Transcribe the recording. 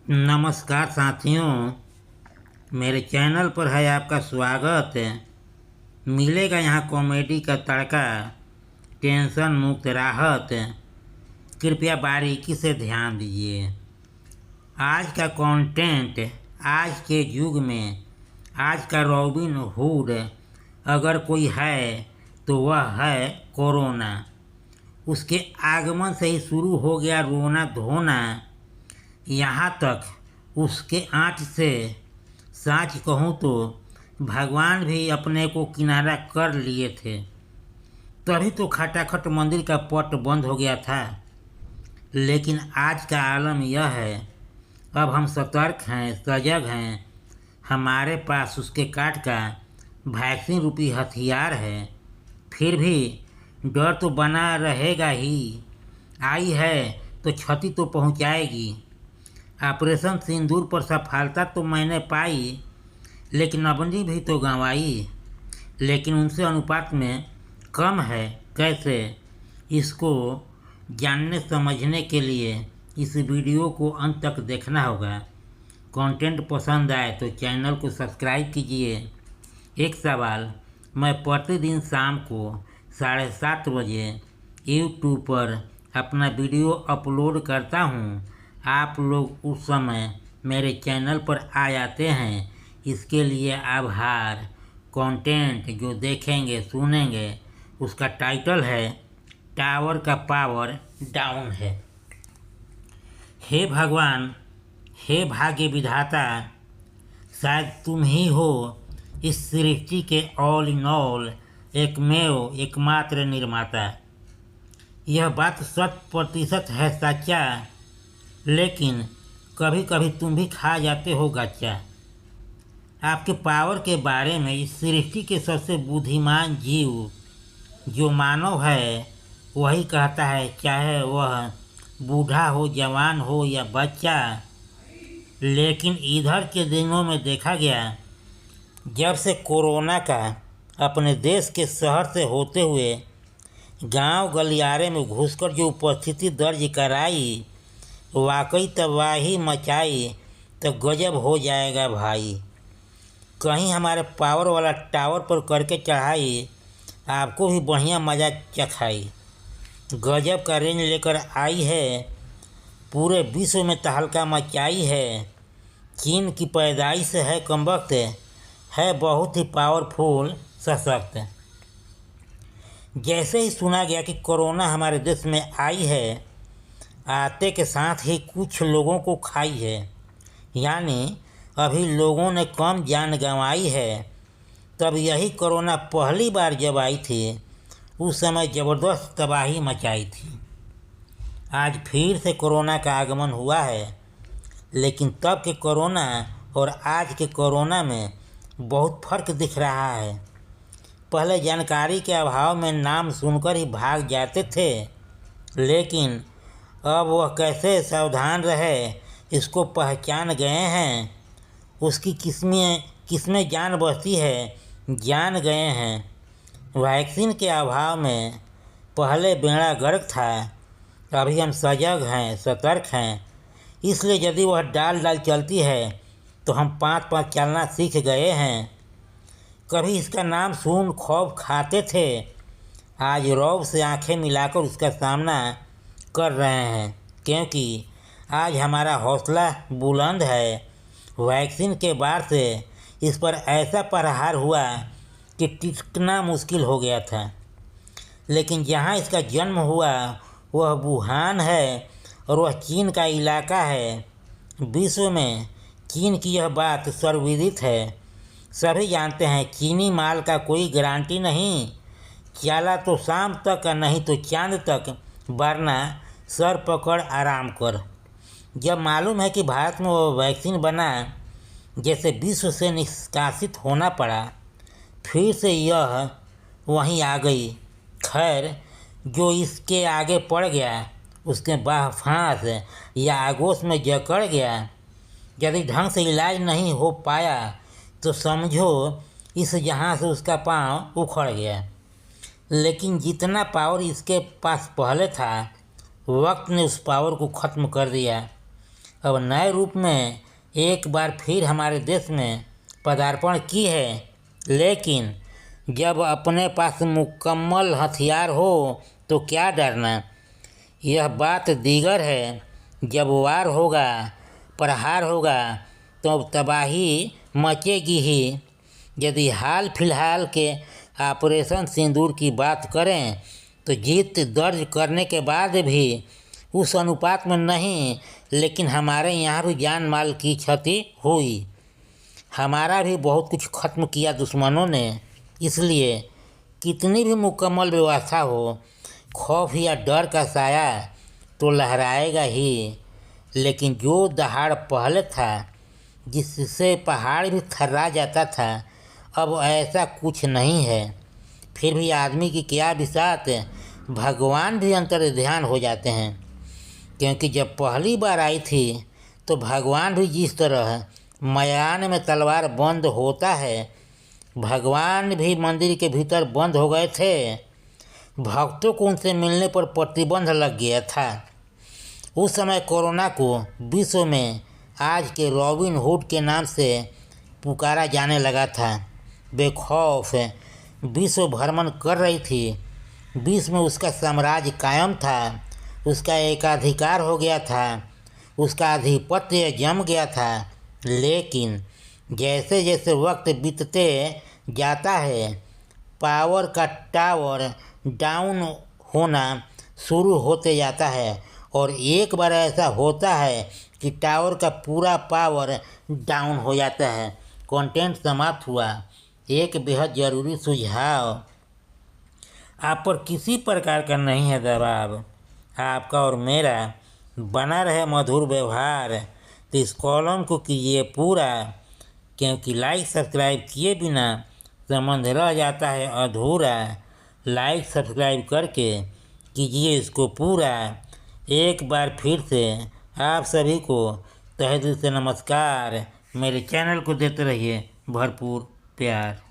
नमस्कार साथियों, मेरे चैनल पर है आपका स्वागत। मिलेगा यहाँ कॉमेडी का तड़का, टेंशन मुक्त राहत। कृपया बारीकी से ध्यान दीजिए। आज का कंटेंट, आज के युग में आज का रॉबिन हुड अगर कोई है तो वह है कोरोना। उसके आगमन से ही शुरू हो गया रोना धोना। यहाँ तक उसके आँच से सच कहूँ तो भगवान भी अपने को किनारा कर लिए थे। तभी तो खटाखट मंदिर का पट बंद हो गया था। लेकिन आज का आलम यह है, अब हम सतर्क हैं, सजग हैं। हमारे पास उसके काट का वैक्सीन रूपी हथियार है। फिर भी डर तो बना रहेगा ही। आई है तो क्षति तो पहुंचाएगी। ऑपरेशन सिंदूर पर सफलता तो मैंने पाई, लेकिन अपनी भी तो गंवाई। लेकिन उनसे अनुपात में कम है। कैसे? इसको जानने समझने के लिए इस वीडियो को अंत तक देखना होगा। कंटेंट पसंद आए तो चैनल को सब्सक्राइब कीजिए। एक सवाल, मैं प्रतिदिन शाम को 7:30 बजे यूट्यूब पर अपना वीडियो अपलोड करता हूँ। आप लोग उस समय मेरे चैनल पर आ जाते हैं, इसके लिए आभार। कंटेंट जो देखेंगे सुनेंगे उसका टाइटल है टावर का पावर डाउन है। हे भगवान, हे भाग्य विधाता, शायद तुम ही हो इस सृष्टि के ऑल इन ऑल, एकमेव एकमात्र निर्माता। यह बात 100% है सच्चा, लेकिन कभी कभी तुम भी खा जाते हो गच्चा। आपके पावर के बारे में इस सृष्टि के सबसे बुद्धिमान जीव जो मानव है वही कहता है, चाहे वह बूढ़ा हो, जवान हो या बच्चा। लेकिन इधर के दिनों में देखा गया, जब से कोरोना का अपने देश के शहर से होते हुए गांव गलियारे में घुसकर जो उपस्थिति दर्ज कराई, वाकई तबाही मचाई तो गजब हो जाएगा भाई। कहीं हमारे पावर वाला टावर पर करके चढ़ाई, आपको भी बढ़िया मज़ा चखाई। गजब का रेंज लेकर आई है, पूरे विश्व में तहलका मचाई है। चीन की पैदाइश है कमबख्त, है बहुत ही पावरफुल सशक्त। जैसे ही सुना गया कि कोरोना हमारे देश में आई है, आते के साथ ही कुछ लोगों को खाई है। यानी अभी लोगों ने कम जान गंवाई है। तब यही कोरोना पहली बार जब आई थी, उस समय ज़बरदस्त तबाही मचाई थी। आज फिर से कोरोना का आगमन हुआ है, लेकिन तब के कोरोना और आज के कोरोना में बहुत फर्क दिख रहा है। पहले जानकारी के अभाव में नाम सुनकर ही भाग जाते थे, लेकिन अब वह कैसे सावधान रहे इसको पहचान गए हैं। उसकी किसमें जान बसती है जान गए हैं। वैक्सीन के अभाव में पहले बेड़ा गर्क था, अभी हम सजग हैं, सतर्क हैं। इसलिए यदि वह डाल डाल चलती है तो हम 5-5 चलना सीख गए हैं। कभी इसका नाम सुन खौफ खाते थे, आज रौब से आंखें मिलाकर उसका सामना कर रहे हैं, क्योंकि आज हमारा हौसला बुलंद है। वैक्सीन के बाद से इस पर ऐसा प्रहार हुआ कि टिकना मुश्किल हो गया था। लेकिन जहां इसका जन्म हुआ वह वुहान है और वह चीन का इलाका है। विश्व में चीन की यह बात सर्वविदित है। सभी जानते हैं चीनी माल का कोई गारंटी नहीं। चला तो शाम तक, नहीं तो चांद तक, वरना सर पकड़ आराम कर। जब मालूम है कि भारत में वो वैक्सीन बना, जैसे विश्व से निष्कासित होना पड़ा, फिर से यह वहीं आ गई। खैर, जो इसके आगे पड़ गया उसके बाहफांस या आगोश में जकड़ गया। यदि ढंग से इलाज नहीं हो पाया तो समझो इस जहां से उसका पांव उखड़ गया। लेकिन जितना पावर इसके पास पहले था, वक्त ने उस पावर को ख़त्म कर दिया। अब नए रूप में एक बार फिर हमारे देश में पदार्पण की है। लेकिन जब अपने पास मुकम्मल हथियार हो तो क्या डरना। यह बात दीगर है, जब वार होगा, प्रहार होगा तो तबाही मचेगी ही। यदि हाल फिलहाल के ऑपरेशन सिंदूर की बात करें तो जीत दर्ज करने के बाद भी उस अनुपात में नहीं, लेकिन हमारे यहाँ भी जान माल की क्षति हुई। हमारा भी बहुत कुछ खत्म किया दुश्मनों ने। इसलिए कितनी भी मुकम्मल व्यवस्था हो, खौफ या डर का साया तो लहराएगा ही। लेकिन जो दहाड़ पहले था, जिससे पहाड़ भी थर्रा जाता था, अब ऐसा कुछ नहीं है। फिर भी आदमी की क्या बिसात, भगवान भी अंतर्ध्यान हो जाते हैं। क्योंकि जब पहली बार आई थी तो भगवान भी जिस तरह मयान में तलवार बंद होता है, भगवान भी मंदिर के भीतर बंद हो गए थे। भक्तों को उनसे मिलने पर प्रतिबंध लग गया था। उस समय कोरोना को विश्व में आज के रॉबिन हुड के नाम से पुकारा जाने लगा था। बेखौफ विश्व भ्रमण कर रही थी। विश्व में उसका साम्राज्य कायम था, उसका एकाधिकार हो गया था, उसका आधिपत्य जम गया था। लेकिन जैसे जैसे वक्त बीतते जाता है, पावर का टावर डाउन होना शुरू होते जाता है। और एक बार ऐसा होता है कि टावर का पूरा पावर डाउन हो जाता है। कंटेंट समाप्त हुआ। एक बेहद ज़रूरी सुझाव, आप पर किसी प्रकार का नहीं है दबाव, आपका और मेरा बना रहे मधुर व्यवहार। तो इस कॉलम को कीजिए पूरा, क्योंकि लाइक सब्सक्राइब किए बिना संबंध रह जाता है अधूरा। लाइक सब्सक्राइब करके कीजिए इसको पूरा। एक बार फिर से आप सभी को तहे दिल से नमस्कार। मेरे चैनल को देते रहिए भरपूर प्यार।